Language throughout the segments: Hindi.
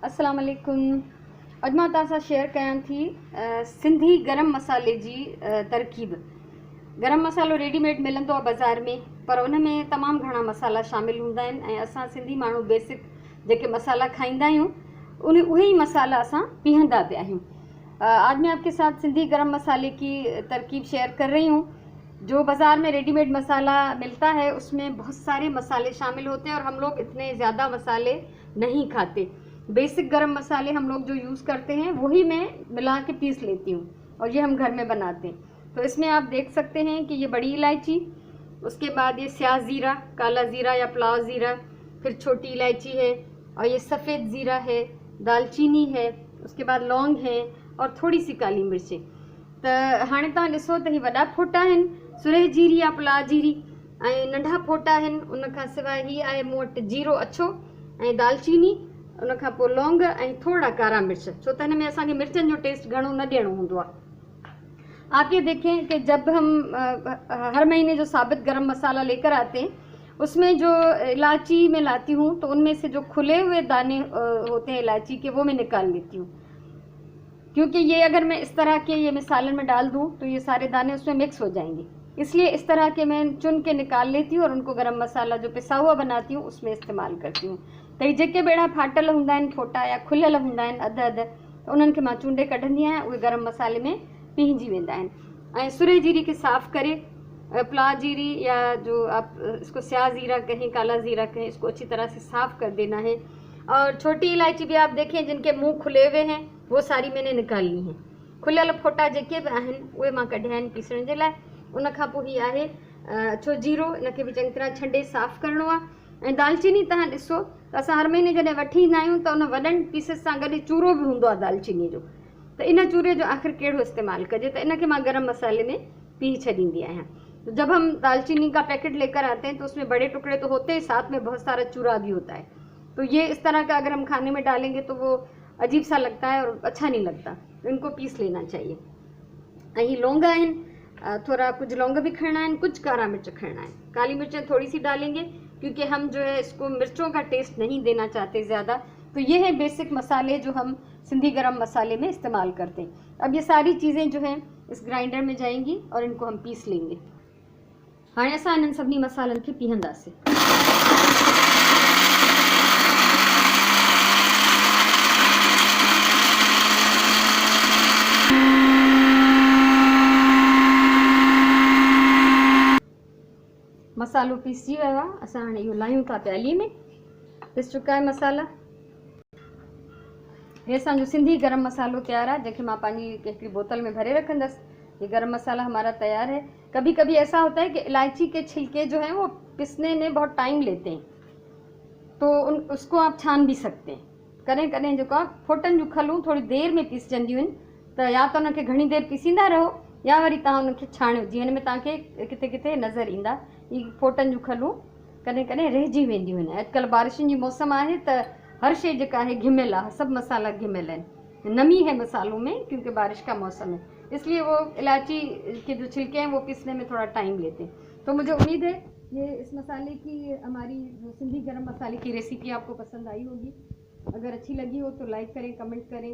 अस्सलाम वालेकुम। अॼु मां तव्हां सां शेयर कयां थी सिंधी गरम मसाले जी तरकीब। गरम मसालो रेडीमेड मिलंदो आहे बाज़ार में, पर उन में तमामु घणा मसाला शामिलु हूंदा आहिनि ऐं असां सिंधी माण्हू बेसिक जेके मसाला खाईंदा आहियूं उहे ही मसाला असां पीहंदा पिया आहियूं। आज मैं आपके साथ सिंधी गरम मसाले की तरकीब शेयर कर रही हूँ। जो बाज़ार में रेडीमेड मसाला मिलता है उसमें बहुत सारे मसाले शामिल होते हैं और हम लोग इतने ज़्यादा मसाले नहीं खाते। बेसिक गरम मसाले हम लोग जो यूज़ करते हैं वही मैं मिला के पीस लेती हूँ और ये हम घर में बनाते हैं। तो इसमें आप देख सकते हैं कि ये बड़ी इलायची, उसके बाद ये स्याह ज़ीरा, काला ज़ीरा या पुलाव ज़ीरा, फिर छोटी इलायची है और ये सफ़ेद ज़ीरा है, दालचीनी है, उसके बाद लौंग है और थोड़ी सी काली मिर्चें। तो हाणे तव्हां ॾिसो त ही वॾा फोटा आहिनि, सुरह जीरी या पुलाव जीरी, ऐं नंढा फोटा आहिनि। उन खां सवाइ ही आहे मूं वटि जीरो अछो ऐं दालचीनी, उन खां पोइ लौंग ऐं थोड़ा कारा मिर्च, छो त हिन में असांखे मिर्चनि जो टेस्ट घणो न ॾियणो हूंदो आहे। आप ये देखें कि जब हम हर महीने जो साबित गरम मसाला लेकर आते हैं उसमें जो इलायची में लाती हूँ तो उनमें से जो खुले हुए दाने होते हैं इलायची के वो मैं निकाल लेती हूँ, क्योंकि ये अगर मैं इस तरह के ये मिसालन में डाल दूँ तो ये सारे दाने उसमें मिक्स हो जाएंगे। इसलिए इस तरह के मैं चुन के निकाल लेती हूँ और उनको गरम मसाला जो पिसा हुआ बनाती हूँ उसमें इस्तेमाल करती हूँ। तो ये जेके बेड़ा फाटल हूंदा आहिनि फोटा या खुलियल हूंदा आहिनि अधु अधु, तो उन्हनि खे मां चूंडे कढंदी आहियां, उहे गरम मसाले में पींजी वेंदा आहिनि। ऐं सुरे जीरी के साफ़ करे, पुलाव जीरी या जो आप इसको स्याह ज़ीरा कहें, काला ज़ीरा कहें, इसको अच्छी तरह से साफ़ कर देना है। और छोटी इलायची भी आप देखें जिनके मुंह खुले हुए हैं वो सारी मैंने निकालनी है। खुलियल फोटा जेके बि आहिनि उहे मां कढिया आहिनि पीसण जे लाइ। उन खां पोइ ही आहे अछो जीरो, इनखे बि चङी तरह छंडे साफ़ करिणो आहे। ऐं दालचीनी तव्हां ॾिसो त असां हर महीने जॾहिं वठी ईंदा आहियूं त उन वॾनि पीसिस सां गॾु चूरो बि हूंदो आहे दालचीनी जो, त इन चूरे जो आख़िर कहिड़ो इस्तेमालु कजे, त इनखे मां गरम मसाले में पी छॾींदी आहियां। तो जब हम दालचीनी का पैकेट लेकर आते हैं तो उसमें बड़े टुकड़े तो होते हैं, साथ में बहुत सारा चूरा भी होता है। तो ये इस तरह का अगर हम खाने में डालेंगे तो वो अजीब सा लगता है और अच्छा नहीं लगता, तो इनको पीस लेना चाहिए। ऐं लौंग आहिनि, थोड़ा कुछ लौंग भी खड़ना है, कुछ कारा मिर्च खड़ना है। काली मिर्चें थोड़ी सी डालेंगे क्योंकि हम जो है इसको मिर्चों का टेस्ट नहीं देना चाहते ज़्यादा। तो ये है बेसिक मसाले जो हम सिंधी गरम मसाले में इस्तेमाल करते हैं। अब ये सारी चीज़ें जो हैं इस ग्राइंडर में जाएंगी और इनको हम पीस लेंगे। हाणे असां इन्हनि सभिनी मसालनि खे पीहंदासीं। मसालो पीसी वियो आहे, असां हाणे इहो लायूं था प्याली में। पिस चुका है मसाला। ये असांजो सिंधी गरम मसालो तैयार है, जैसे मां पंहिंजी हिकिड़ी बोतल में भरे रखंदसि। ये गरम मसाला हमारा तैयार है। कभी कभी ऐसा होता है कि इलायची के छिलके जो हैं वो पिसने में बहुत टाइम लेते हैं, तो उसको आप छान भी सकते हैं। कॾहिं कॾहिं जेको आहे फोटनि जूं खलूं थोड़ी देर में पीसजंदियूं आहिनि, त या त उनखे घणी देर पीसींदा रहो या वरी तव्हां उनखे छाणियो। जीअं हिन में तव्हांखे किथे किथे नज़र ईंदा ही फोटनि जूं खलूं कॾहिं कॾहिं रहिजी वेंदियूं आहिनि। अॼुकल्ह बारिशुनि जी मौसम आहे त हर शइ जेका आहे घिमियल आहे, सभु मसाला घिमियल आहिनि। नमी है मसालों में क्योंकि बारिश का मौसम है, इसलिए वो इलायची के जो छिलके हैं वो पीसने में थोड़ा टाइम लेते हैं। तो मुझे उम्मीद है ये इस मसाले की हमारी जो सिंधी गरम मसाले की रेसिपी आपको पसंद आई होगी। अगर अच्छी लगी हो तो लाइक करें, कमेंट करें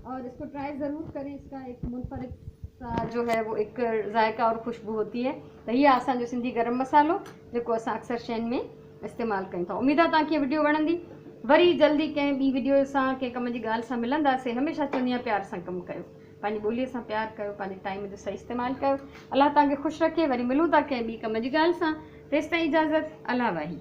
और इसको ट्राई ज़रूर करें। इसका एक मुनफरिद सा जो है वो एक जायका और खुशबू होती है। तो ये असांजो सिंधी गरम मसालो जेको असां अक्सर शयुनि में इस्तेमालु कयूं था। उम्मीद आहे तव्हांखे वीडियो वणंदी। वरी जल्दी कंहिं ॿी वीडियो सां, कंहिं कम जी ॻाल्हि सां मिलंदासीं। हमेशह चवंदी आहियां प्यार सां कमु कयो, पंहिंजी ॿोलीअ सां प्यार कयो, पंहिंजे टाइम जो सही इस्तेमालु कयो। अलाह तव्हांखे ख़ुशि रखे। वरी मिलूं था कंहिं ॿी कम जी ॻाल्हि सां। तेसिताईं इजाज़त, अलाह वाही।